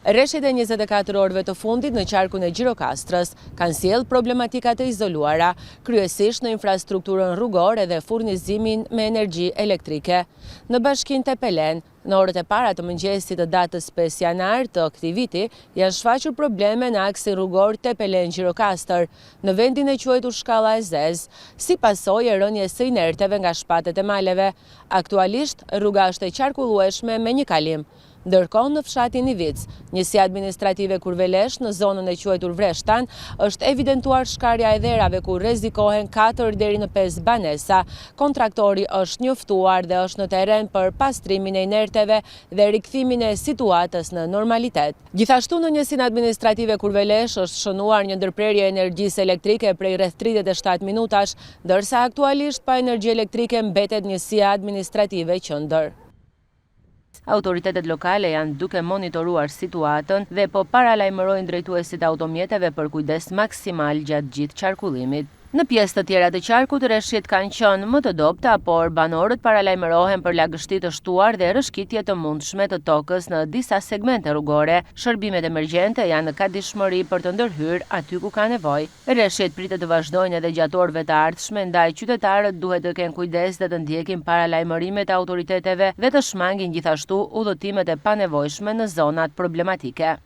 Rreshtet e 24 orëve të fundit në qarkun e Gjirokastrës kanë sjellë problematika të izoluara, kryesisht në infrastrukturën rrugore dhe furnizimin me energji elektrike. Në bashkinë Tepelen, në orët e para të mëngjesit të datës 5 janar të këtij viti, janë shfaqur probleme në aksin rrugor Tepelen-Gjirokastër, në vendin e quajtur Shkalla e Zezë, si pasojë e rënies së inerteve nga shpatet e maleve. Aktualisht, rruga është e qarkullueshme me një kalim. Ndërkohë në fshatin Ivic, njësia administrative Kurvelesh në zonën e quajtur Vreshtan, është evidentuar shkarja e dherave ku rrezikohen 4 deri në 5 banesa. Kontraktori është njoftuar dhe është në terren për pastrimin e inerteve dhe rikthimin e situatës në normalitet. Gjithashtu në njësinë administrative Kurvelesh është shënuar një ndërprerje energjisë elektrike prej rreth 37 minutash, ndërsa aktualisht pa energji elektrike mbetet njësia administrative Qëndër. Autoritetet lokale janë duke monitoruar situatën dhe po paralajmërojnë drejtuesit e automjeteve për kujdes maksimal gjatë gjithë qarkullimit. Në pjesë të tjera të qarkut, rreshtet kanë qenë më të dobta, por banorët paralajmërohen për lagështi të shtuar dhe rrëshqitje të mundshme të tokës në disa segmente rrugore. Shërbimet emergjente janë në katdijshmëri për të ndërhyrë aty ku ka nevojë. Rreshtet pritet të vazhdojnë edhe gjatë orëve të ardhshme, ndaj qytetarët duhet të kenë kujdes dhe të ndjekin paralajmërimet e autoriteteve dhe të shmangin gjithashtu udhëtimet e panevojshme në zonat problematike.